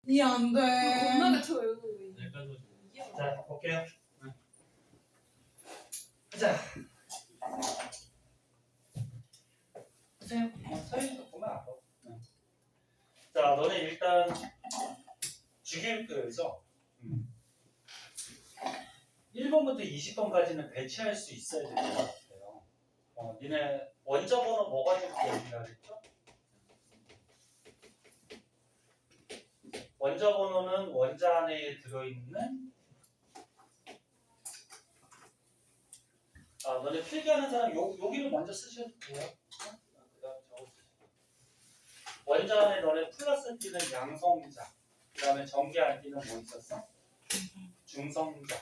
이해 안 돼. 겁나게 쳐요. 자, 볼게요. 자, 보세요. 서윤이도 보면 알아. 자, 너네 일단 주기율표에서 1번부터 20번까지는 배치할 수 있어야 될 것 같아요. 니네 원자 번호 뭐 가지고 얘기를 했죠? 원자 번호는 원자 안에 들어있는 너네 필기하는 사람 여기를 먼저 쓰셔도 돼요. 그다음 저거 원자 안에 너네 플러스 띠는 양성자, 그 다음에 전기 안 띠는 뭐 있었어? 중성자.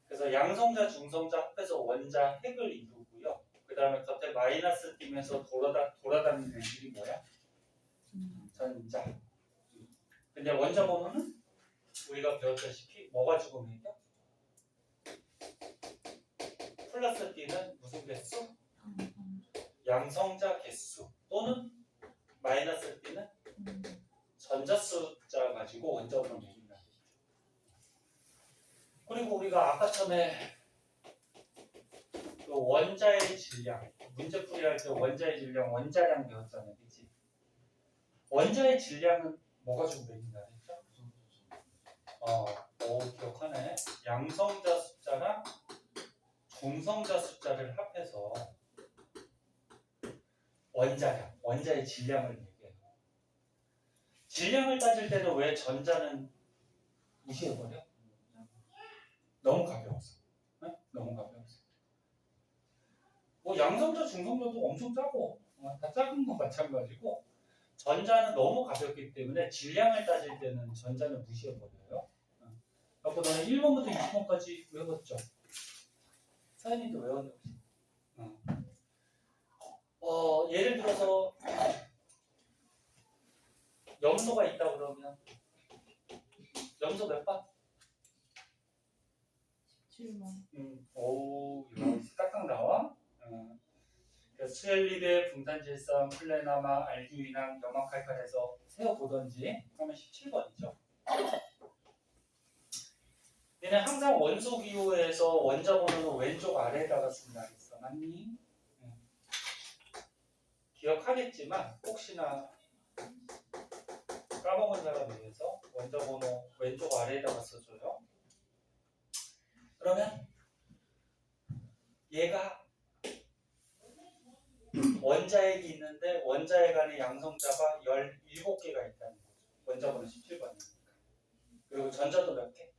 그래서 양성자, 중성자 합해서 원자 핵을 이루고요. 그 다음에 겉에 마이너스 띠면서 돌아다니는 애들이 뭐야? 전자. 근데 원자 번호는 우리가 배웠다시피 뭐 가지고 매겨? 플러스 띠는 무슨 개수? 양성자 개수 또는 마이너스 띠는 전자 숫자 가지고 원자 번호 매긴다. 그리고 우리가 아까 전에 그 원자의 질량 문제풀이 할 때 원자의 질량, 원자량 배웠잖아요, 그렇지? 원자의 질량은 뭐 가지고 매긴다 했죠? 오 기억하네. 양성자 숫자랑 중성자 숫자를 합해서 원자량, 원자의 질량을 매겨요. 질량을 따질 때는 왜 전자는 무시해버려? 너무 가벼워서. 네? 너무 가벼워서. 뭐 양성자, 중성자도 엄청 작고 다 작은 건 마찬가지고 전자는 너무 가볍기 때문에 질량을 따질 때는 전자는 무시해버려요. 그래서 너는 1번부터 20번까지 외웠죠? 사연이도 외웠는데 예를 들어서 염소가 있다 그러면 염소 몇 번? 17번. 오, 이거 딱딱 나와. 수엘리베, 붕탄질성, 플레나마, 알기위낭, 염화칼칼해서 세어보던지 하면 17번이죠. 얘는 항상 원소 기호에서 원자 번호는 왼쪽 아래에다가 쓴다 했어. 맞니? 기억하겠지만 혹시나 까먹은 사람을 위해서 원자 번호 왼쪽 아래에다가 써줘요. 그러면 얘가 원자핵이 있는데 원자핵 안에 양성자가 17개가 있다는 거죠. 원자 번호 17번이니까. 그리고 전자도 몇 개?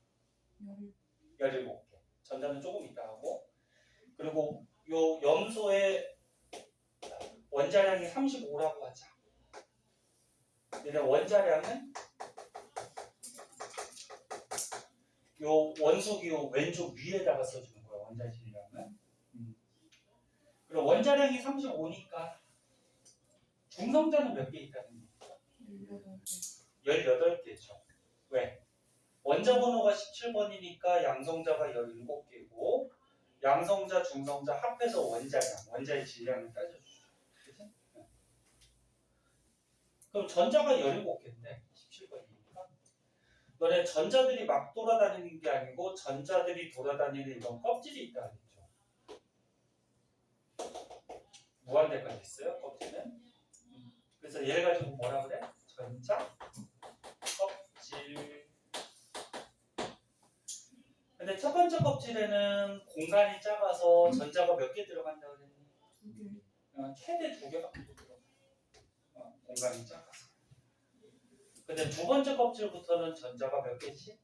17개. 전자는 조금 있다 하고. 그리고 요 염소의 원자량이 35라고 하자. 근데 원자량은 요 원소기호 왼쪽 위에다가 써주는 거야. 원자 질량은. 그리고 원자량이 35니까 중성자는 몇 개 있다는 거죠? 18개죠. 왜? 원자 번호가 17번이니까 양성자가 17개고 양성자, 중성자 합해서 원자량, 원자의 질량을 따져주죠. 그치? 그럼 전자가 17개인데 17번이니까 너네 전자들이 막 돌아다니는 게 아니고 전자들이 돌아다니는 이런 껍질이 있다 그랬죠. 무한대까지 있어요, 껍질은. 그래서 얘를 가지고 뭐라 그래? 전자 껍질. 근데 첫 번째 껍질에는 공간이 작아서 전자가 몇 개 들어간다 그랬니? 최대 2개밖에 못 들어가. 공간이 작아서. 근데 두 번째 껍질부터는 전자가 몇 개씩?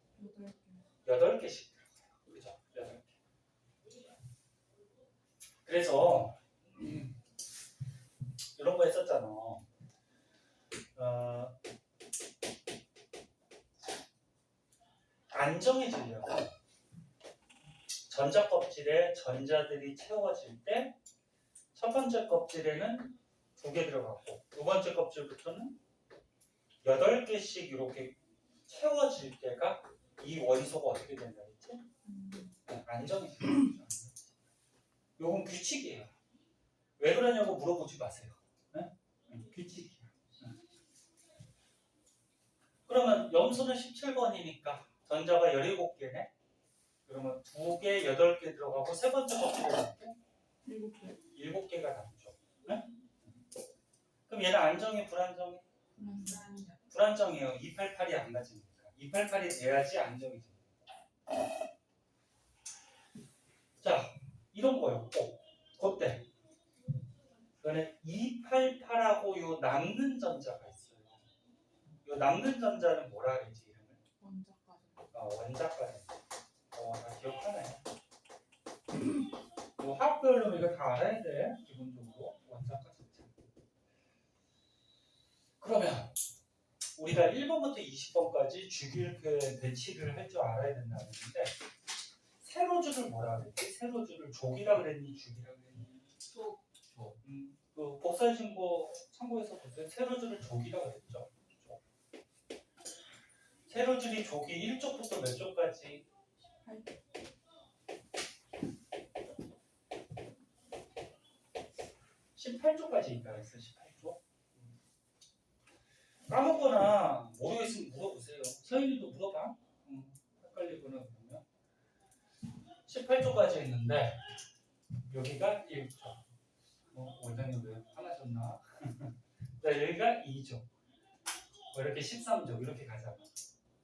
8개씩 들어가요. 그죠? 8개. 그래서 이런 거 했었잖아. 안정해지려고 전자 껍질에 전자들이 채워질 때 첫 번째 껍질에는 2개 들어가고 두 번째 껍질부터는 8개씩 이렇게 채워질 때가 이 원소가 어떻게 된다 했지? 안정해지는 거죠. 요건 규칙이에요. 왜 그러냐고 물어보지 마세요. 네? 규칙이야. 그러면 염소는 17번이니까 전자가 17개네. 그러면 2개, 8개 들어가고 세 번째 껍질에 넣고 7개가 남죠. 네? 그럼 얘는 안정이 불안정이? 불안정이에요. 288이 안 맞으니까. 288이 돼야지 안정이 됩니다. 자, 이런 거였고 그때 그거는 288하고 요 남는 전자가 있어요. 요 남는 전자는 뭐라 그랬지 이름을? 원자까지. 다 기억하네. 화학별로 이거 다 알아야 돼. 기본적으로 원자과 전자. 그러면 우리가 1번부터 20번까지 주기율표의 배치를 할 줄 알아야 된다는 건데 세로줄을 뭐라 그랬지? 세로줄을 족이라 그랬니? 죽이라 그랬니? 족. 그 복사신고 참고해서 보세요. 세로줄을 족이라 그랬죠. 족. 세로줄이 족이 1쪽부터 몇 쪽까지? 18쪽까지 있다 그랬어. 18쪽. 까먹거나 모르겠으면 물어보세요. 서윤이도 물어봐. 헷갈리거나 그러면 18쪽까지 있는데 여기가 1쪽. 원장님 왜 화나셨나? 여기가 2쪽. 이렇게 13쪽 이렇게 가잖아.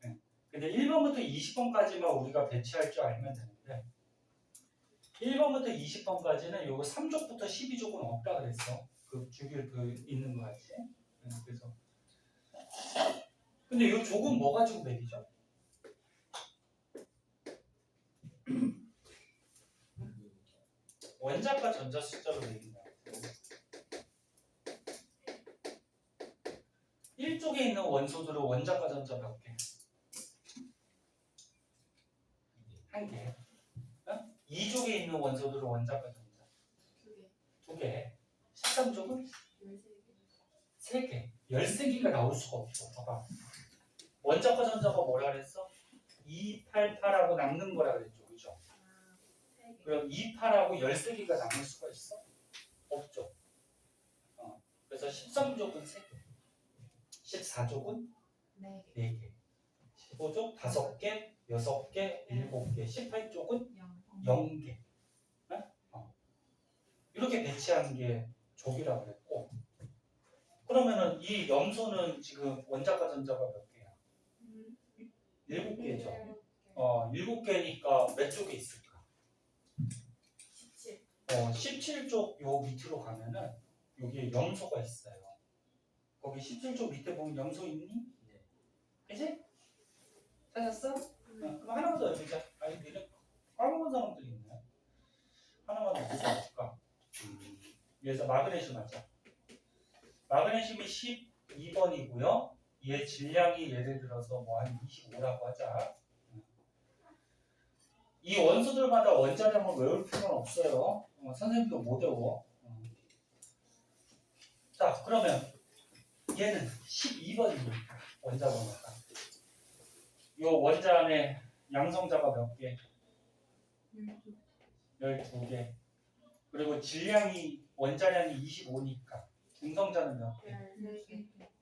네. 근데 1번부터 20번까지만 우리가 배치할 줄 알면 되는데 1번부터 20번까지는 요거 3족부터 12족은 없다 그랬어. 그 주기율 그 있는 거 같이. 네, 그래서 근데 요 족은 뭐 가지고 매기죠? 원자과 전자 숫자로 매긴다. 1쪽에 있는 원소들은 원자과 전자 몇 개? 1개. 2쪽에 있는 원소들은 원자과 전자 2개. 13쪽은 3개. 13개가 나올 수가 없어. 봐봐. 원자과 전자가 뭐라 그랬어? 288하고 남는 거라 그랬죠. 그죠? 그럼 28하고 13개가 남을 수가 있어? 없죠. 그래서 13족은 3개. 14족은 4개. 15족 5개, 6개, 7개. 18족은 0개. 이렇게 배치하는 게 족이라고 그랬고 그러면은 이 염소는 지금 원자과 전자가 몇 개야? 7개죠. 7개니까 몇 쪽에 있을까? 17쪽 요 밑으로 가면은 여기에 염소가 있어요. 거기 17쪽 밑에 보면 염소 있니? 네. 그치? 찾았어? 그럼 하나만 더 해보자. 아니, 니네 까먹은 사람들이 있네. 하나만 더 해볼까? 여기서 마그네슘 하자. 마그네슘이 12번이고요. 얘 질량이 예를 들어서 뭐 한 25라고 하자. 이 원소들마다 원자량을 외울 필요는 없어요. 선생님도 못 외워. 자, 그러면 얘는 12번이니까 원자 번호가. 이 원자 안에 양성자가 몇 개? 12개. 그리고 질량이 원자량이 25니까 중성자는 몇 개?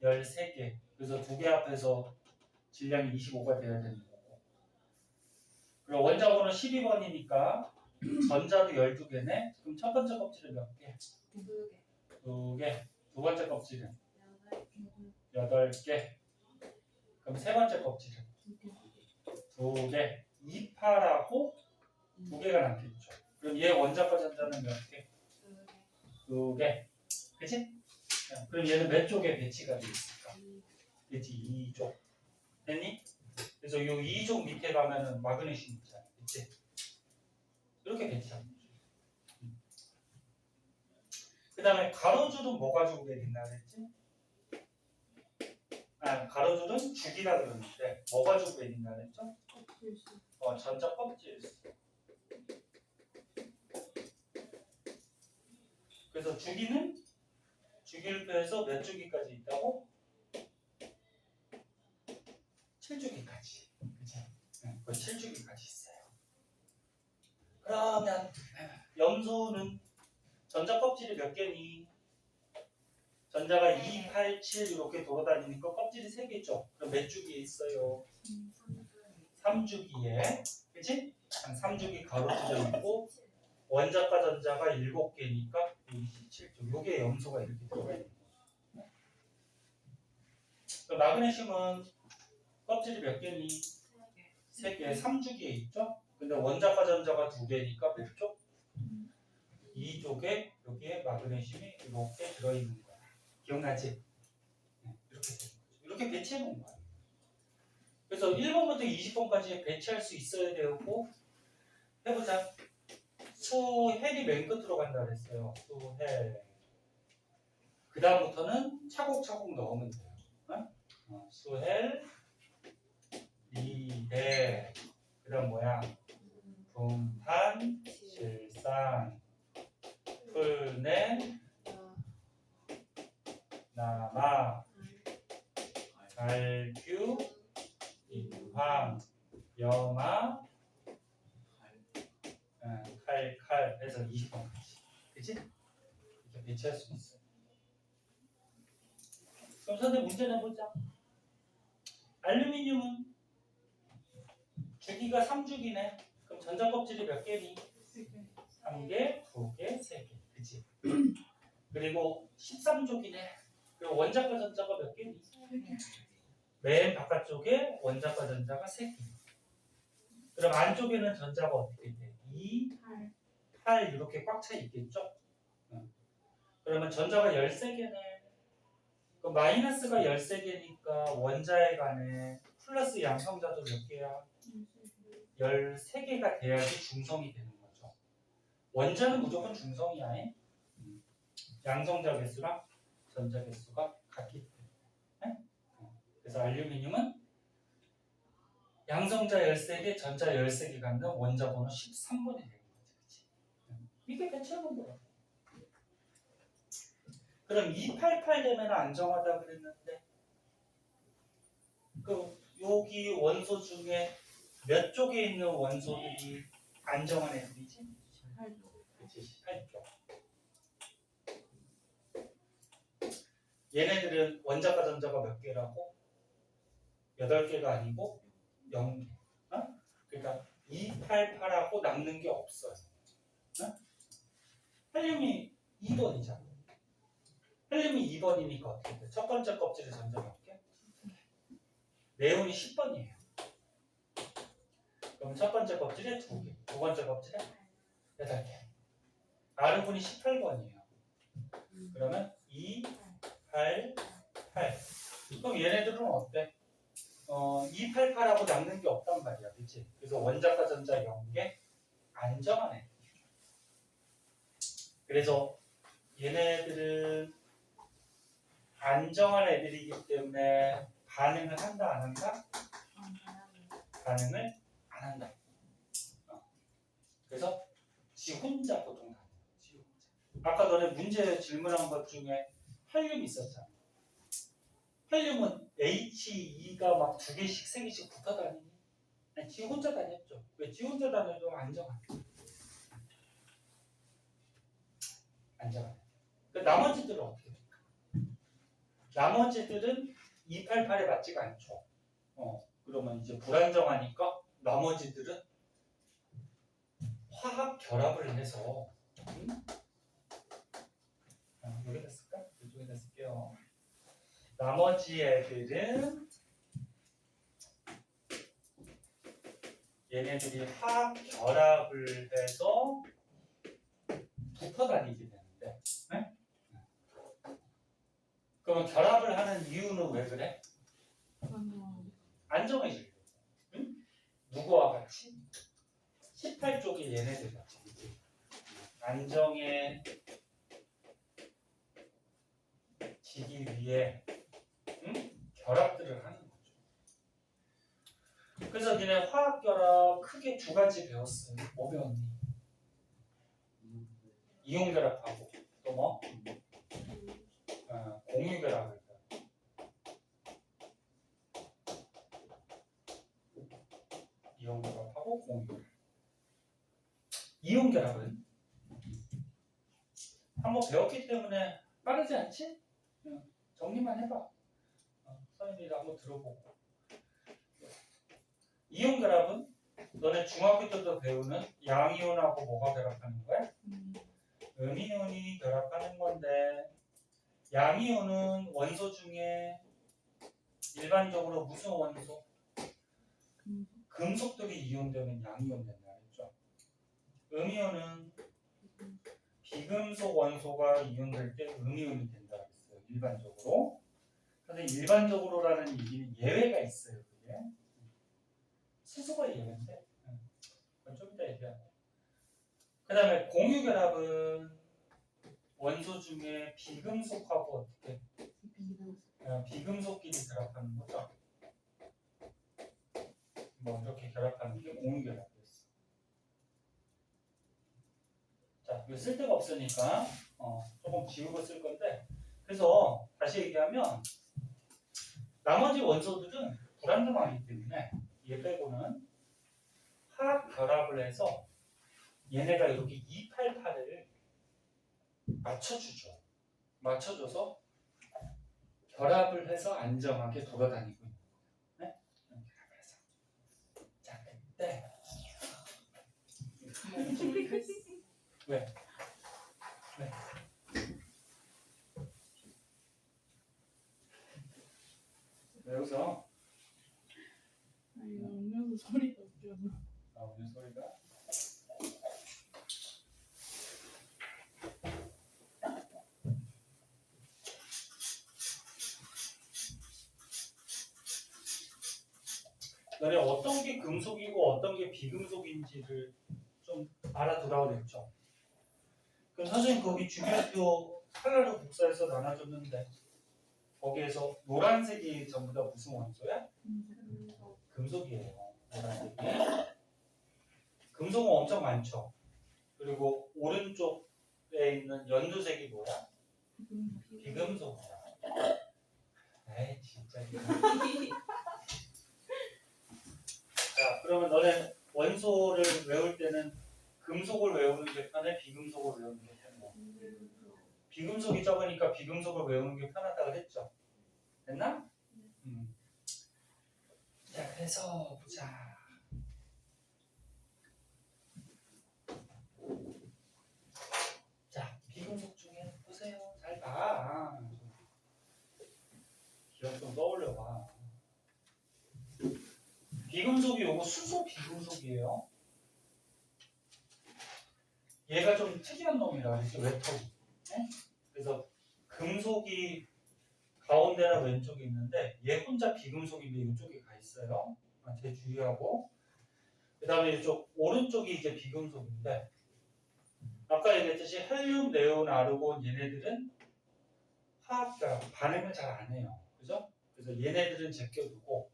13개. 그래서 2개 앞에서 질량이 25가 돼야 되는 거고. 그리고 원자 번호 12번이니까 전자도 12개네. 그럼 첫 번째 껍질은 몇 개? 2개. 두 번째 껍질은 8개. 그럼 세 번째 껍질은 2개. 28하고 2개가 남겠죠. 그럼 얘 원자과 전자는 몇 개? 2개. 그치? 그럼 얘는 몇 쪽에 배치가 돼 있을까? 그치? 2쪽. 됐니? 그래서 이 2쪽 밑에 가면은 마그네슘 있잖아. 그치? 이렇게 배치하는 거죠. 그 다음에 가로줄은 뭐 가지고 매긴다 그랬지? 가로줄은 죽이라 그러는데 뭐 가지고 매긴다 그랬죠? 전자 껍질. 그래서 주기는 주기율표에서 몇 주기까지 있다고? 7주기까지. 그치? 그 7주기까지 있어요. 그러면 염소는 전자 껍질이 몇 개니? 전자가 2, 8, 7 이렇게 돌아다니니까 껍질이 3개죠. 그럼 몇 주기에 있어요? 3주기에. 그치? 3주기 가로질러 있고 원자과 전자가 7개니까 27주. 요게 염소가 이렇게 들어가 있는 거죠. 그럼 마그네슘은 껍질이 몇 개니? 3개. 3주기에 있죠? 근데 원자과 전자가 2개니까 몇 쪽? 2쪽에 여기에 마그네슘이 이렇게 들어있는 거야. 기억나지? 네, 이렇게 되는 거죠. 이렇게 배치해 놓은 거야. 그래서 1번부터 20번까지 배치할 수 있어야 되고 해보자. 수헬이 맨 끝으로 간다 그랬어요. 수헬. 그 다음부터는 차곡차곡 넣으면 돼요. 수헬, 리헬. 그 다음 뭐야? 분탄, 실산, 풀넨, 남아, 갈규, 인황, 염화, 칼 해서 20번까지. 그치? 이렇게 배치할 수 있어요. 그럼 선생님 문제 내보자. 알루미늄은 주기가 3주기네. 그럼 전자 껍질이 몇 개니? 3개, 2개, 3개. 그치? 그리고 13족이네. 그리고 원자과 전자가 몇 개니? 맨 바깥쪽에 원자과 전자가 3개. 그럼 안쪽에는 전자가 어떻게 돼? 2, 8 이렇게 꽉 차 있겠죠? 그러면 전자가 13개네. 그럼 마이너스가 13개니까 원자에 관해 플러스 양성자도 몇 개야? 13개가 돼야지 중성이 되는 거죠. 원자는 무조건 중성이야. 양성자 개수랑 전자 개수가 같기 때문에. 그래서 알루미늄은 양성자 13개, 전자 13개 갖는 원자 번호 13번이 되는 거지. 이게 배치하는 거야. 그럼 288 되면 안정하다 그랬는데 그 여기 원소 중에 몇 쪽에 있는 원소들이 안정한 애들이지? 18쪽. 얘네들은 원자과 전자가 몇 개라고? 8개가 아니고 0개. 그러니까 288하고 남는 게 없어요. 헬륨이 2번이잖아. 헬륨이 2번이니까 어떻게 돼? 첫 번째 껍질에 전자 몇 개? 네온이 10번이에요. 그럼 첫 번째 껍질에 2개, 두 번째 껍질에 8개. 아르곤이 18번이에요. 그러면 2, 8, 8. 그럼 얘네들은 어때? 288하고 남는 게 없단 말이야. 그치? 그래서 원자과 전자 0개 안정한 애. 그래서 얘네들은 안정한 애들이기 때문에 반응을 한다 안 한다? 반응을 안 한다. 그래서 지 혼자 보통 다. 아까 너네 문제 질문한 것 중에 헬륨 있었잖아. 헬륨은 He2가 막 2개씩 3개씩 붙어 다니니? 아니, 지 혼자 다녔죠. 왜 지 혼자 다녀도 안정한. 안정한. 그 나머지들은 어떻게 될까? 나머지들은 288에 맞지가 않죠. 그러면 이제 불안정하니까 나머지들은 화학 결합을 해서 여기다 쓸까? 이쪽에다 쓸게요. 나머지 애들은 얘네들이 화학 결합을 해서 붙어 다니게 되는데, 네? 그럼 결합을 하는 이유는 왜 그래? 안정해지려고. 응? 누구와 같이? 18쪽에 얘네들 같이 안정해지기 위해 결합들을 하는 거죠. 그래서 니네 화학 결합 크게 2가지 배웠어요. 뭐 배웠니? 이온 결합하고 또 뭐? 공유 결합을. 이온 결합하고 공유 결합. 이온 결합은 한번 배웠기 때문에 빠르지 않지? 정리만 해봐. 선생님이 한번 들어보고. 이온 결합은 너네 중학교 때도 배우는 양이온하고 뭐가 결합하는 거야? 음이온이 결합하는 건데 양이온은 원소 중에 일반적으로 무슨 원소? 금속들이 이온되면 양이온 된다 그랬죠. 음이온은 비금속 원소가 이온될 때 음이온이 된다 그랬어요. 일반적으로. 근데 일반적으로라는 얘기는 예외가 있어요. 그게. 수소가 예외인데. 그건 좀 이따 얘기하고. 그 다음에 공유결합은 원소 중에 비금속하고 어떻게? 비금속끼리 결합하는 거죠. 뭐 이렇게 결합하는 게 공유결합이었어. 자, 이거 쓸 데가 없으니까 조금 지우고 쓸 건데, 그래서 다시 얘기하면 나머지 원소들은 불안정하기 때문에 얘 빼고는 화학 결합을 해서 얘네가 이렇게 288을 맞춰주죠. 맞춰줘서 결합을 해서 안정하게 돌아다니고 있는 거예요. 네? 그래서 자, 그때 왜? 왜? 여기서 아니 음료수 소리가 웃겨서. 나오는 소리가 너네 어떤 게 금속이고 어떤 게 비금속인지를 좀 알아두라고 그랬죠. 그럼 선생님 거기 주기표 하나로 복사해서 나눠줬는데 거기에서 노란색이 전부 다 무슨 원소야? 금속이에요. 노란색이. 금속은 엄청 많죠. 그리고 오른쪽에 있는 연두색이 뭐야? 비금속이야. 에이 진짜. 자, 그러면 너네 원소를 외울 때는 금속을 외우는 게 편해? 비금속을 외우는 게 편해? 비금속이 적으니까 비금속을 외우는 게 편하다 그랬죠? 됐나? 자, 그래서 보자. 자, 비금속 중에 보세요. 잘 봐. 기억 좀 떠올려봐. 비금속이 요거 수소 비금속이에요. 얘가 좀 특이한 놈이라 이렇게 외톨이. 네? 그래서 금속이 가운데나 왼쪽에 있는데 얘 혼자 비금속인데 이쪽에 가 있어요. 제 주의하고. 그 다음에 이쪽 오른쪽이 이제 비금속인데 아까 얘기했듯이 헬륨, 네온, 아르곤 얘네들은 화학 반응을 잘 안 해요. 그죠? 그래서 얘네들은 제껴두고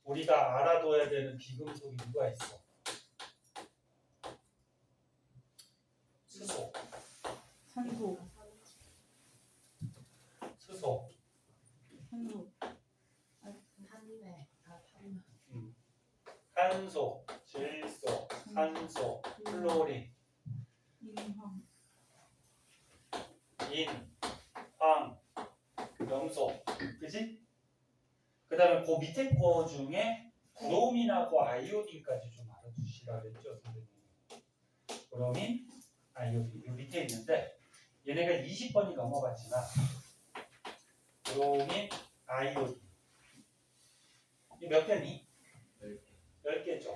우리가 알아둬야 되는 비금속이 누가 있어? 수소, 산소. 수소, 산소. 탄소, 질소, 산소, 플로린, 인황. 인, 황, 염소, 그지? 그 다음에 그 밑에 거 중에 브로민하고 아이오딘까지 좀 알아두시라 그랬죠, 선생님. 브로민, 아이오딘. 이 밑에 있는데 얘네가 20번이 넘어갔지만 브로민, 아이오딘. 이 몇 개니? 10개죠.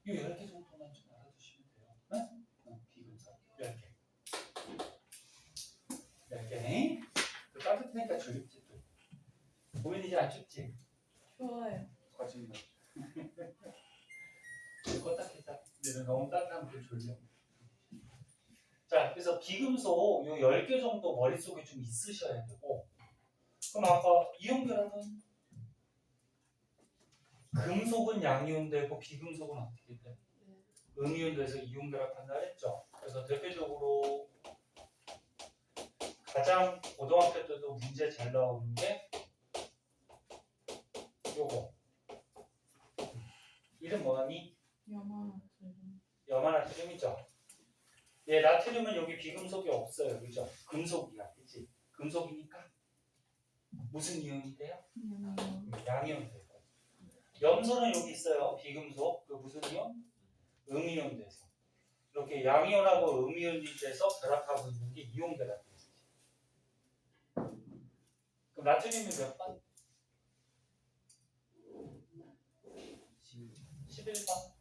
이 10개 정도만 좀 알아두시면 돼요. 네? 비금속 10개. 10개. 따뜻하니까 졸립지 또. 보면 이제 안 춥지? 좋아요. 거짓말. 껐다 켰다. 근데 너무 따뜻하면 또 졸려. 자, 그래서 비금속 요 10개 정도 머릿속에 좀 있으셔야 되고 그럼 아까 이온 결합은 금속은 양이온 되고 비금속은 어떻게 돼? 음이온 돼서 이온 결합한다 했죠. 그래서 대표적으로 가장 고등학교 때도 문제 잘 나오는 게 요거. 이름 뭐니? 염화나트륨. 염화나트륨이죠. 예, 나트륨은 여기 비금속이 없어요. 그죠? 금속이야. 그치? 금속이니까 무슨 이온이 돼요? 음. 양이온 되고. 염소는 여기 있어요. 비금속. 그 무슨 이온? 음이온 돼서. 이렇게 양이온하고 음이온이 돼서 결합하고 있는 게 이온 결합이에요. 그럼 나트륨이 몇 번? 11번.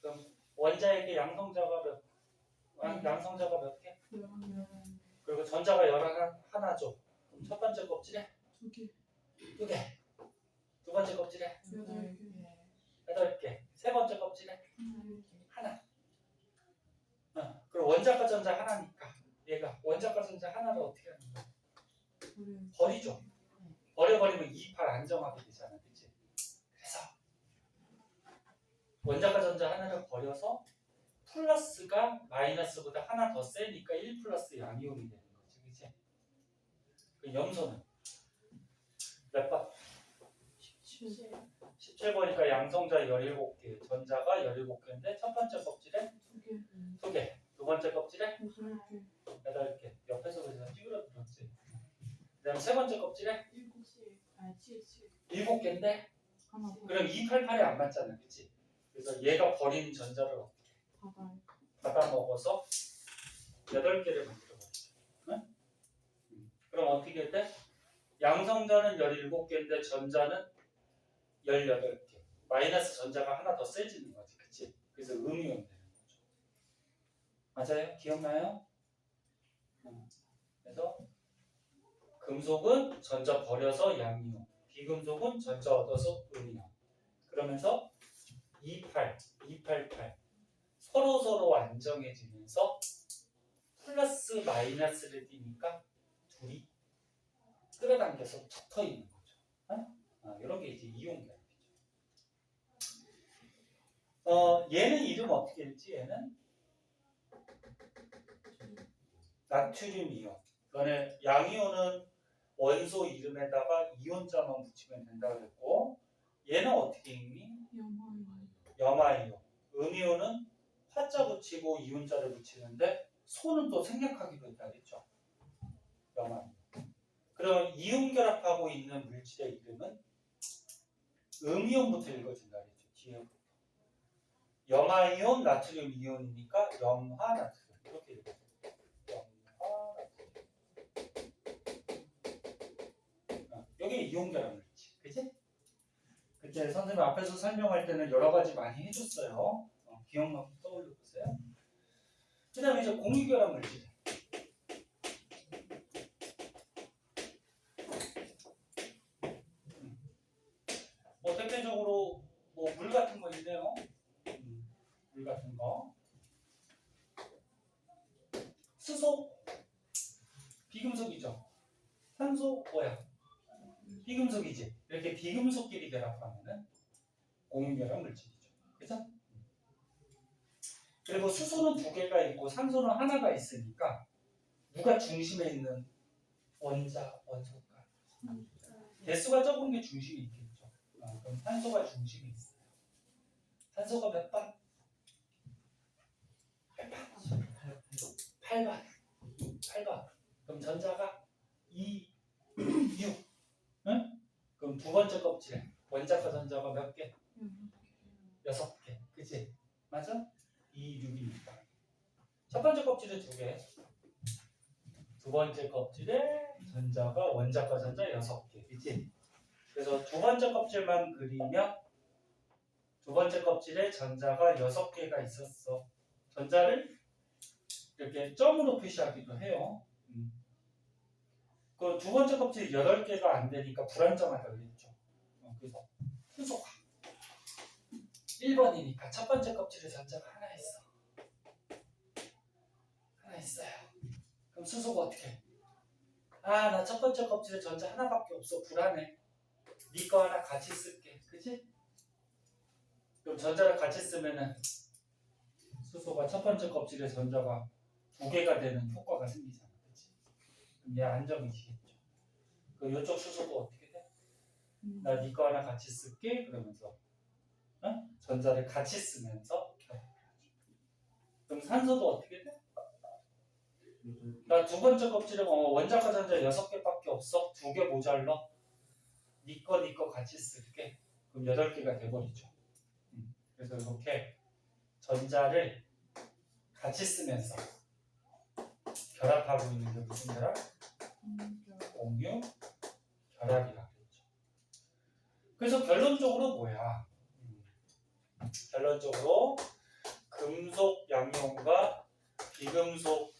그럼 원자에게 양성자가 양성자가 몇 개? 그리고 전자가 11하나죠. 그럼 첫 번째 껍질에 2개. 2개. 두 번째 껍질에 8개. 8개. 세 번째 껍질에 하나. 하나. 그리고 원자과 전자 하나니까 얘가 원자과 전자 하나를 어떻게 하는 거야? 버리죠. 버려버리면 28 안정하게 되잖아. 그치? 그래서 원자과 전자 하나를 버려서 플러스가 마이너스보다 하나 더 세니까 1 플러스 양이온이 되는 거지. 그치? 그 염소는 몇 번? 17번이니까 양성자 17개, 전자가 17개인데 첫 번째 껍질에 2개. 2개, 두 번째 껍질에 8개. 8개. 옆에서 그래서 찌그러들었지. 그 다음에 세 번째 껍질에 7개인데 하나. 그럼 288이 안 맞잖아. 그치? 그래서 얘가 버린 전자를 어떻게 받아 먹어서 8개를 만들어버리죠. 응? 그럼 어떻게 돼? 양성자는 17개인데 전자는 18개. 마이너스 전자가 하나 더 세지는 거지. 그치? 그래서 음이온 되는 거죠. 맞아요? 기억나요? 그래서 금속은 전자 버려서 양이온, 비금속은 전자 얻어서 음이온. 그러면서 28, 288 서로 안정해지면서 플러스 마이너스를 띄니까 둘이 끌어당겨서 붙어 있는 거죠. 이런 게 이제 이온 결합이죠. 얘는 이름 어떻게 읽지? 얘는 나트륨 이온. 그러니까 양이온은 원소 이름에다가 이온자만 붙이면 된다고 했고, 얘는 어떻게 읽니? 염화이온. 음이온은 화자 붙이고 이온자를 붙이는데 소는 또 생략하기로 했다 그랬죠. 염화이온. 그럼 이온 결합하고 있는 물질의 이름은 음이온부터 읽어준다 그랬죠. 뒤에부터. 염화이온, 나트륨 이온이니까 염화 나트륨 이렇게 읽어요. 염화 나트륨. 여기 이온 결합 물질, 그치? 그때 선생님 앞에서 설명할 때는 여러 가지 많이 해줬어요. 기억나고 떠올려 보세요. 그 다음에 이제 공유결합 물질. 대표적으로 물 같은 거 있네요. 물 같은 거. 수소, 비금속이죠. 산소, 뭐야? 비금속이지. 이렇게 비금속끼리 결합하면은 공유결합 물질이죠. 그죠? 그리고 수소는 2개가 있고 산소는 하나가 있으니까 누가 중심에 있는 원소일까? 개수가 적은 게 중심이 있겠죠. 그럼 산소가 중심에 있어요. 산소가 몇 번? 8번. 8번. 그럼 전자가 2, 6. 응? 그럼 두 번째 껍질에 원자과 전자가 몇 개? 6개. 그치? 맞아? 2, 6이니까. 첫 번째 껍질에 2개. 두 번째 껍질에 전자가 원자과 전자 6개. 그치? 그래서 두 번째 껍질만 그리면 두 번째 껍질에 전자가 6개가 있었어. 전자를 이렇게 점으로 표시하기도 해요. 그 두 번째 껍질이 8개가 안 되니까 불안정하다고 그랬죠. 그래서 수소가 1번이니까 첫 번째 껍질에 전자가 하나 있어. 하나 있어요. 그럼 수소가 어떻게 해? 나 첫 번째 껍질에 전자 하나밖에 없어. 불안해. 네 거 하나 같이 쓸게. 그치? 그럼 전자를 같이 쓰면은 수소가 첫 번째 껍질에 전자가 2개가 되는 효과가 생기잖아. 그치? 그럼 얘 안정이시겠죠. 그럼 이쪽 수소도 어떻게 돼? 나 네 거 하나 같이 쓸게. 그러면서 전자를 같이 쓰면서 그럼 산소도 어떻게 돼? 나 두 번째 껍질에 원자과 전자 6개밖에 없어. 2개 모자라. 니 거 같이 쓸게. 그럼 8개가 돼버리죠. 그래서 이렇게 전자를 같이 쓰면서 결합하고 있는 게 무슨 결합? 공유 결합이라고 했죠. 그래서 결론적으로 뭐야? 결론적으로 금속 양이온과 비금속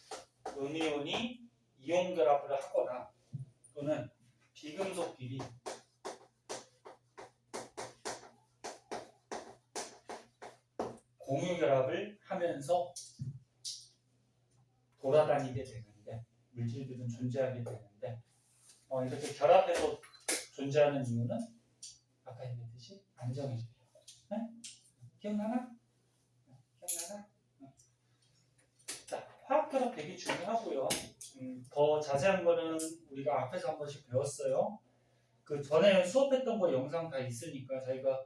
음이온이 이온 결합을 하거나 또는 비금속끼리 공유 결합을 하면서 돌아다니게 되는데 물질들은 존재하게 되는데 이렇게 결합해서 존재하는 이유는 아까 얘기했듯이 안정해지려고. 네? 기억나나? 기억나나? 자, 화학 결합 되게 중요하고요. 더 자세한 거는 우리가 앞에서 한 번씩 배웠어요. 그 전에 수업했던 거 영상 다 있으니까 저희가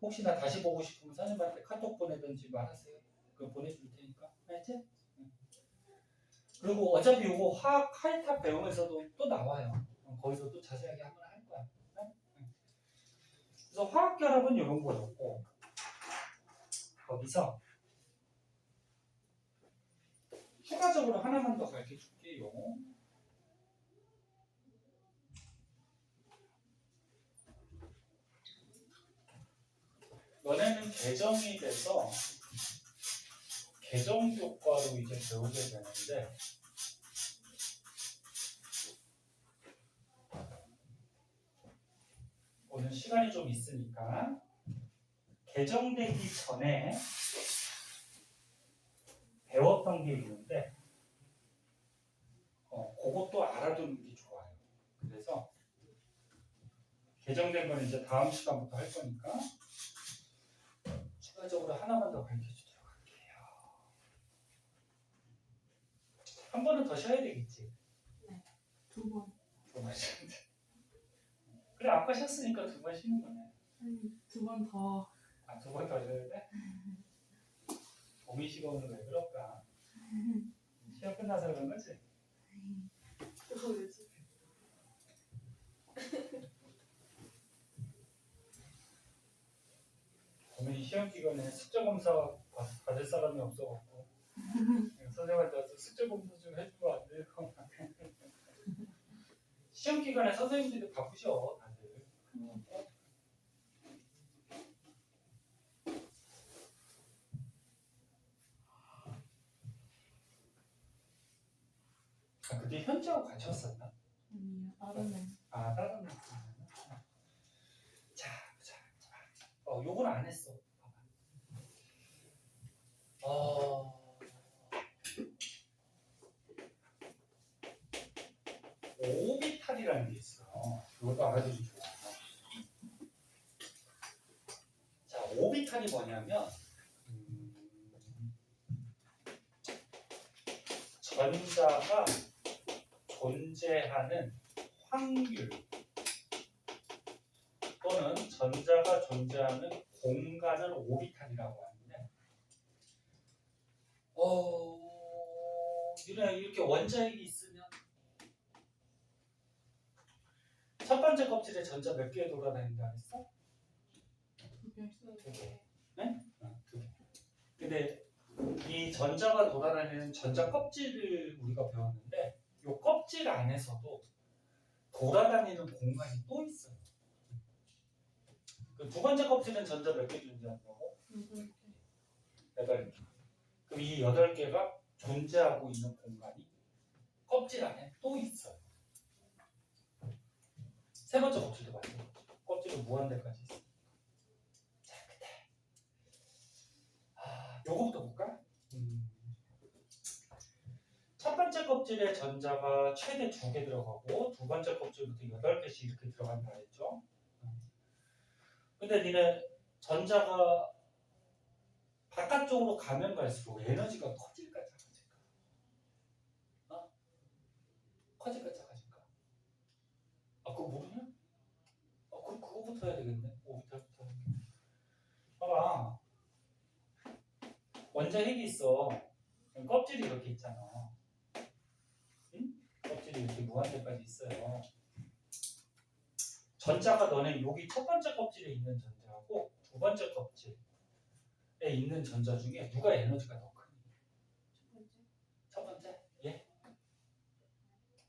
혹시나 다시 보고 싶으면 선생님한테 카톡 보내든지 말하세요. 그거 보내줄 테니까. 알지? 그리고 어차피 이거 화학 카이탑 배우면서도 또 나와요. 거기서 또 자세하게 한번 할 거야. 그래서 화학 결합은 이런 거였고 거기서 추가적으로 하나만 더 가르쳐 줄게요. 너네는 개정이 돼서 개정 교과로 이제 배우게 되는데 오늘 시간이 좀 있으니까 개정되기 전에 배웠던 게 있는데 그것도 알아두는 게 좋아요. 그래서 개정된 건 이제 다음 시간부터 할 거니까 추가적으로 하나만 더 가르쳐 주도록 할게요. 한 번은 더 쉬어야 되겠지? 네. 2번. 2번 쉬는데. 그래 아까 쉬었으니까 2번 쉬는 거네. 아니 2번 더. 아 2번 더 쉬어야 돼? 봄이 시간으로 왜 그럴까? 시험 끝나서 그런 거지? 그거 왜지? 봄이 시험 기간에 숙제 검사 받을 사람이 없어갖고 선생님한테 와서 숙제 검사 좀 해주면 안 돼요? 시험 기간에 선생님들이 바쁘셔 다들. 그때 현지하고 같이 왔었나? 아니요. 다른 애. 아 다른 애. 자, 요건 안 했어. 오비탈이라는 게 있어요. 이것도 알아두기 좋아요. 자, 오비탈이 뭐냐면 전자가 존재하는 확률 또는 전자가 존재하는 공간을 오비탈이라고 하는데 이렇게 원자핵이 있으면 첫 번째 껍질에 전자 몇 개 돌아다닌다 했어? 2개. 2개. 네? 2개. 근데 이 전자가 돌아다니는 전자 껍질을 우리가 배웠는데 이 껍질 안에서도 돌아다니는 공간이 또 있어요. 그 두 번째 껍질은 전자 몇 개 존재한다고? 8개. 8개. 그럼 이 8개가 존재하고 있는 공간이 껍질 안에 또 있어요. 세 번째 껍질도 마찬가지죠. 껍질은 무한대까지 있어요. 자, 그때 요거부터 볼까? 첫 번째 껍질에 전자가 최대 2개 들어가고 두 번째 껍질부터 8개씩 이렇게 들어간다 했죠. 근데 니네 전자가 바깥쪽으로 가면 갈수록 에너지가 커질까 작아질까? 커질까 작아질까? 그거 모르냐? 그럼 그거부터 해야 되겠네. 오비탈부터. 봐봐. 원자핵이 있어. 껍질이 이렇게 있잖아. 응? 껍질이 이렇게 무한대까지 있어요. 전자가 너네 여기 첫 번째 껍질에 있는 전자하고 두 번째 껍질에 있는 전자 중에 누가 에너지가 더 크니? 첫 번째? 예?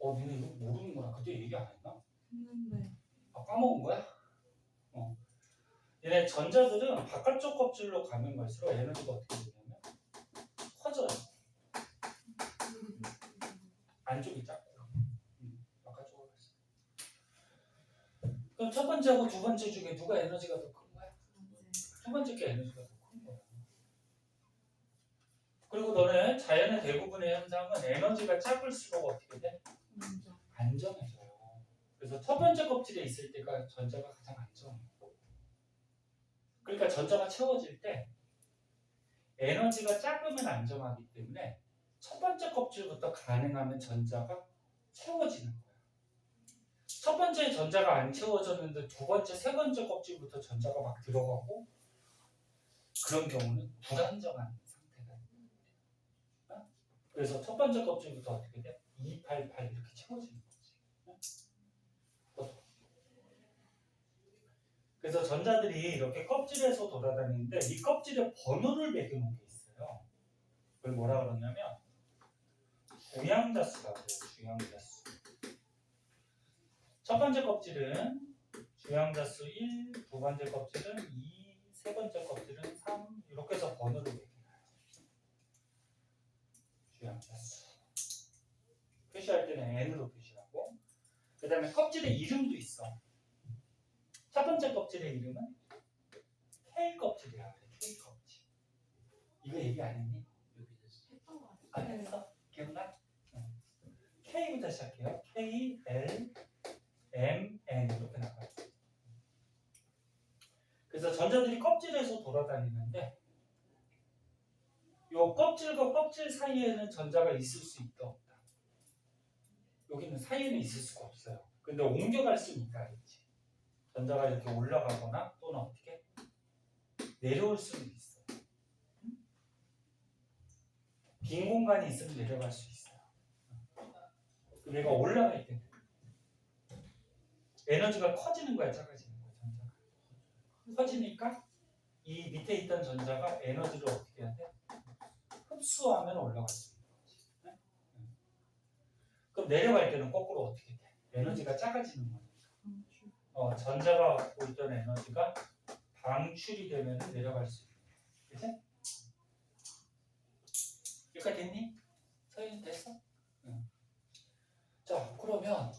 니네 이거 모르는구나. 그때 얘기 안 했나? 했는데 까먹은 거야? 얘네 전자들은 바깥쪽 껍질로 가면 갈수록 에너지가 어떻게 되냐면 커져요. 안쪽이 작고 바깥쪽으로 갈수록. 그럼 첫 번째하고 두 번째 중에 누가 에너지가 더 큰 거야? 두 번째 게 에너지가 더 큰 거야. 그리고 너네 자연의 대부분의 현상은 에너지가 작을수록 어떻게 돼? 먼저 안정해져요. 그래서 첫 번째 껍질에 있을 때가 전자가 가장 안정해요. 그러니까 전자가 채워질 때 에너지가 작으면 안정하기 때문에 첫 번째 껍질부터 가능하면 전자가 채워지는 거야. 첫 번째 전자가 안 채워졌는데 두 번째, 세 번째 껍질부터 전자가 막 들어가고 그런 경우는 불안정한 상태가 있는 거야. 그래서 첫 번째 껍질부터 어떻게 돼? 288 이렇게 채워지는 거지. 그래서 전자들이 이렇게 껍질에서 돌아다니는데 이 껍질에 번호를 매겨놓은 게 있어요. 그걸 뭐라 그러냐면 주양자수라고 해요. 주양자수. 첫 번째 껍질은 주양자수 1, 두 번째 껍질은 2, 세 번째 껍질은 3 이렇게 해서 번호를 매겨놔요. 주양자수. 표시할 때는 n으로 표시하고 그 다음에 껍질에 이름도 있어. 첫 번째 껍질의 이름은 K 껍질이라고 해. K 껍질. 이거 얘기 안 했니? 했던 거 같아요. 안 했어? 기억나? K부터 시작해요. K, L, M, N 이렇게 나가요. 그래서 전자들이 껍질에서 돌아다니는데 요 껍질과 껍질 사이에는 전자가 있을 수 있다 없다. 여기는 사이에는 있을 수가 없어요. 근데 옮겨갈 수는 있다겠지. 전자가 이렇게 올라가거나 또는 어떻게 내려올 수는 있어. 빈 공간이 있으면 내려갈 수 있어요. 얘가 올라가 있겠네. 에너지가 커지는 거야, 작아지는 거야, 전자가. 커지니까 이 밑에 있던 전자가 에너지를 어떻게 해야 돼? 흡수하면 올라갈 수 있는 거지. 네? 그럼 내려갈 때는 거꾸로 어떻게 돼? 에너지가 작아지는 거니까. 전자가 갖고 있던 에너지가 방출이 되면 내려갈 수 있는 거야. 그치? 여기까지 됐니? 서윤 됐어? 응. 자, 그러면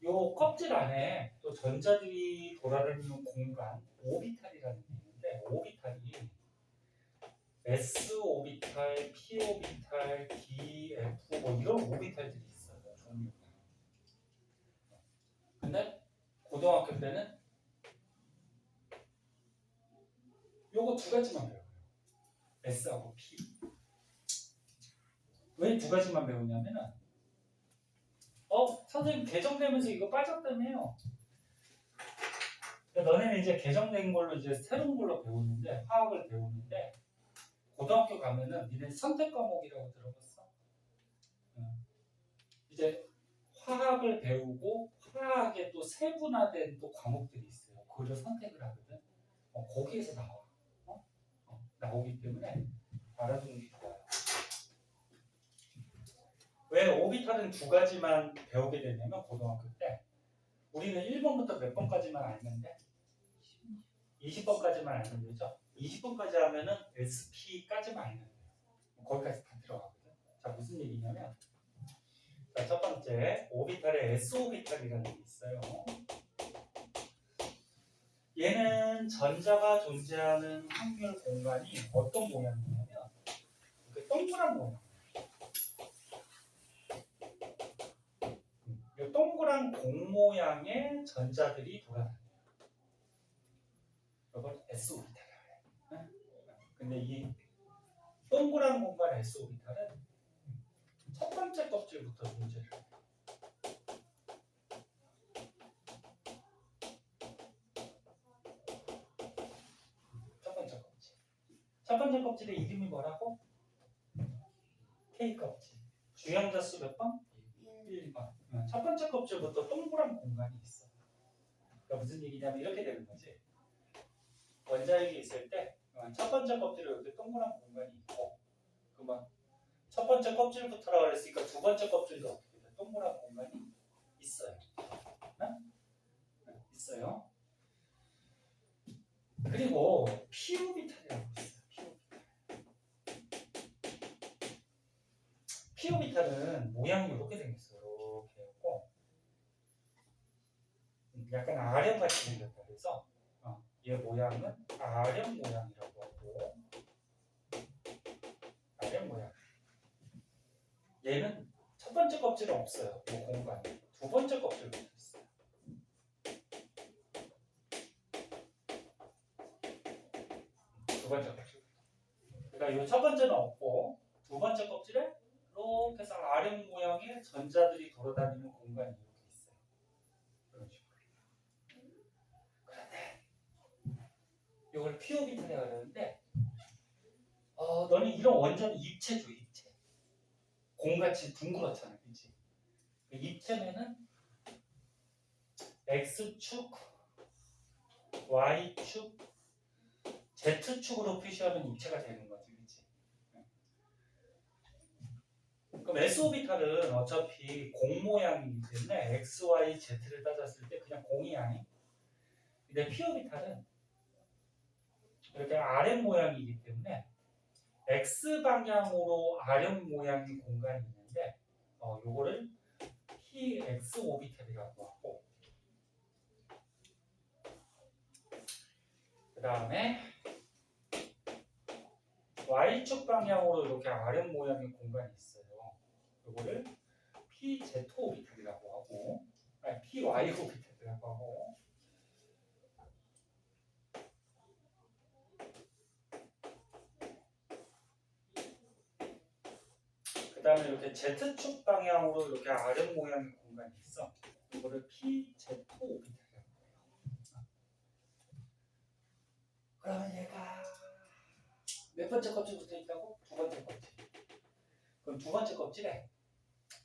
요 껍질 안에 또 전자들이 돌아다니는 공간 오비탈이라는 게 있는데 오비탈이 S 오비탈, P 오비탈, D, F 뭐 이런 오비탈들이 있어요. 종류가. 근데 고등학교 때는 요거 두 가지만 배워요. S하고 P. 왜 두 가지만 배우냐면은 선생님 개정되면서 이거 빠졌다며요. 너네는 이제 개정된 걸로 이제 새로운 걸로 배우는데 화학을 배우는데 고등학교 가면은 니네 선택 과목이라고 들어봤어? 이제 화학을 배우고 화학에 또 세분화된 또 과목들이 있어요. 그걸 선택을 하거든. 거기에서 나와. 나오기 때문에 알아두는 게 좋아요. 왜 오비탈은 두 가지만 배우게 되냐면 고등학교 때 우리는 1번부터 몇 번까지만 알면 돼? 20번까지만 알면 되죠? 20번까지 하면은 SP까지만 알면 돼요. 거기까지 다 들어가거든. 자, 무슨 얘기냐면 자, 첫 번째 오비탈에 S오비탈이라는 게 있어요. 얘는 전자가 존재하는 확률 공간이 어떤 모양이냐면 이렇게 동그란 모양. 이 동그란 공 모양의 전자들이 돌아다녀요. 이걸 S오비탈이라고 해요. 근데 이 동그란 공간 S오비탈은 첫 번째 껍질부터 존재를 해요. 첫 번째 껍질의 이름이 뭐라고? K 껍질. 주양자수 몇 번? 1번. 첫 번째 껍질부터 동그란 공간이 있어. 그러니까 무슨 얘기냐면 이렇게 되는 거지. 원자핵이 있을 때 첫 번째 껍질에 이렇게 동그란 공간이 있고, 그러면 첫 번째 껍질부터라고 그랬으니까 두 번째 껍질도 어떻게 돼? 동그란 공간이 있어요. 있어요. 그리고 피오비탈이라고 있어요. 피오비탈은 모양이 이렇게 생겼어요. 이렇게 했고, 약간 아령같이 생겼다 그래서 얘 모양은 아령 모양이라고 하고, 아령 모양. 얘는 첫 번째 껍질은 없어요. 이 공간이. 두 번째 껍질부터 있어요. 두 번째 껍질. 그러니까 이 첫 번째는 없고 두 번째 껍질에 이렇게 해서 아령 모양의 전자들이 돌아다니는 공간이 이렇게 있어요. 그런 식으로. 그런데 이걸 피오비탈이라고 그러는데 너는 이런 원자는 입체죠, 입체. 공같이 둥그렇잖아, 그렇지? 입체면은 X축, Y축, Z축으로 표시하면 입체가 되는 거지, 그렇지? 그럼 S오비탈은 어차피 공 모양이기 때문에 X, Y, Z를 따졌을 때 그냥 공이 아니. 근데 P오비탈은 이렇게 RM 모양이기 때문에 X 방향으로 RM 모양의 공간이 있는데 요거를 PX 오비탈이라고 하고, 그 다음에 Y축 방향으로 이렇게 RM 모양의 공간이 있어요. 요거를 PZ 오비탈이라고 하고, 아니 PY 오비탈이라고 하고, 그 다음에 이렇게 Z축 방향으로 이렇게 RM 모양의 공간이 있어. 이거를 PZ 오비탈이라고 해요. 그러면 얘가 몇 번째 껍질부터 있다고? 두 번째 껍질. 그럼 두 번째 껍질에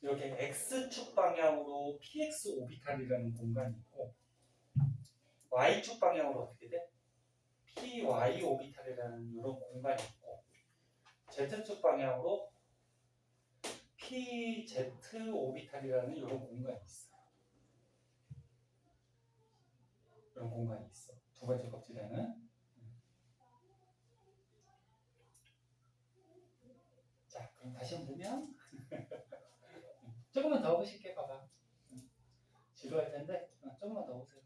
이렇게 X축 방향으로 PX 오비탈이라는 공간이 있고, Y축 방향으로 어떻게 돼? PY 오비탈이라는 이런 공간이 있고, Z축 방향으로 PZ 오비탈이라는 이런 공간이 있어요. 이런 공간이 있어. 두 번째 껍질에는. 자, 그럼 다시 한번 보면 조금만 더 보실게. 봐봐. 지루할 텐데 조금만 더 보세요.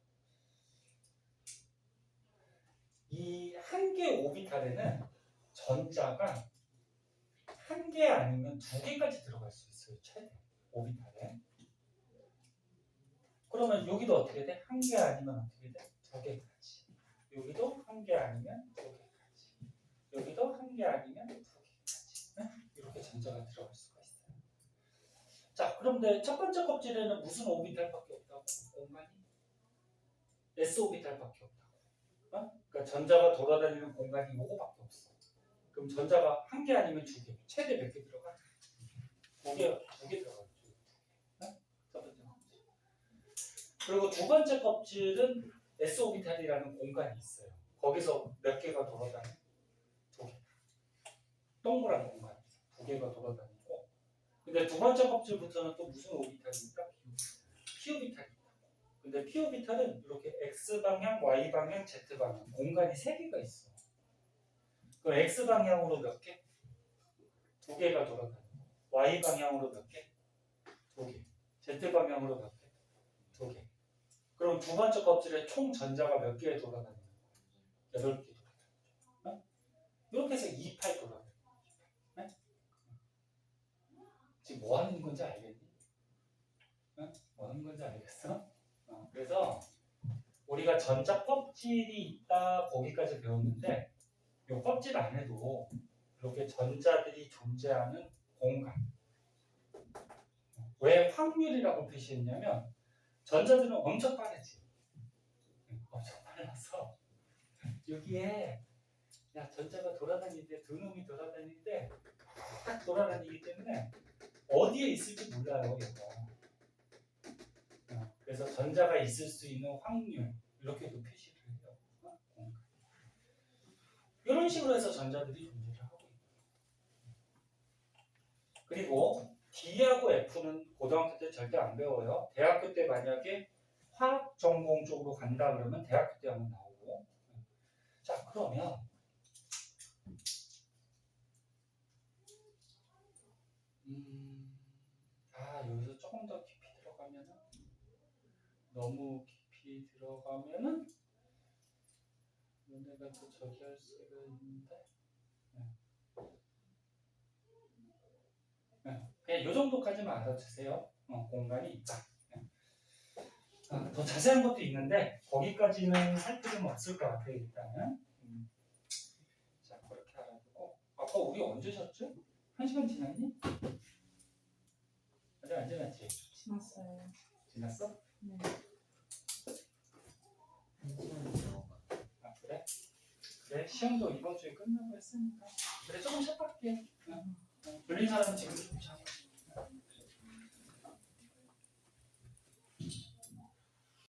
이 한 개 오비탈에는 전자가 한 개 아니면 두 개까지 들어갈 수 있어요. 최대 오비탈에. 그러면 여기도 어떻게 돼? 한 개 아니면 어떻게 돼? 두 개까지. 여기도 한 개 아니면 두 개까지. 여기도 한 개 아니면 두 개까지. 이렇게 전자가 들어갈 수가 있어요. 자, 그런데 첫 번째 껍질에는 무슨 오비탈밖에 없다고? 공간이 S 오비탈밖에 없다고. 그러니까 전자가 돌아다니는 공간이 요거밖에 없어. 그럼 전자가 한 개 아니면 두 개. 최대 몇 개 들어가? 두 개 들어가죠. 첫 번째 껍질. 그리고 두 번째 껍질은 S 오비탈이라는 공간이 있어요. 거기서 몇 개가 돌아다녀? 두 개. 동그란 공간이 있어. 두 개가 돌아다니고. 근데 두 번째 껍질부터는 또 무슨 오비탈입니까? P 오비탈이 있다고. 근데 P 오비탈은 이렇게 X 방향, Y 방향, Z 방향 공간이 세 개가 있어. 그럼 X 방향으로 몇 개? 두 개가 돌아다니고. Y 방향으로 몇 개? 두 개. Z 방향으로 몇 개? 두 개. 그럼 두 번째 껍질에 총 전자가 몇 개에 돌아다니는 거야? 8개 돌아다니죠. 이렇게 해서 28 돌아다니는 거야. 지금 뭐 하는 건지 알겠니? 뭐 하는 건지 알겠어? 그래서 우리가 전자 껍질이 있다 거기까지 배웠는데 이 껍질 안에도 이렇게 전자들이 존재하는 공간. 왜 확률이라고 표시했냐면 전자들은 엄청 빠르지. 엄청 빨라서 여기에 전자가 돌아다니는데 두 놈이 돌아다니는데 딱 돌아다니기 때문에 어디에 있을지 몰라요. 얘가. 그래서 전자가 있을 수 있는 확률 이렇게도 표시를 해요. 이런 식으로 해서 전자들이 존재를 하고 있고. 그리고 D하고 F는 고등학교 때 절대 안 배워요. 대학교 때 만약에 화학 전공 쪽으로 간다 그러면 대학교 때 한번 나오고. 자, 그러면 여기서 조금 더 깊이 들어가면은 너무 깊이 들어가면은 얘네가 또 저기 할 수가 있는데 그냥 이 정도까지만 알아주세요. 공간이 있다. 더 자세한 것도 있는데 거기까지는 살 필요는 없을 것 같아요. 일단은 자 그렇게 알아두고 아까 우리 언제 잤죠? 1시간 지났니? 아직 안 지났지? 지났어요. 지났어? 네. 그래? 그래 시험도 이번 주에 끝나고 했으니까 그래 조금 샷할게. 졸린 사람은 지금 좀 자.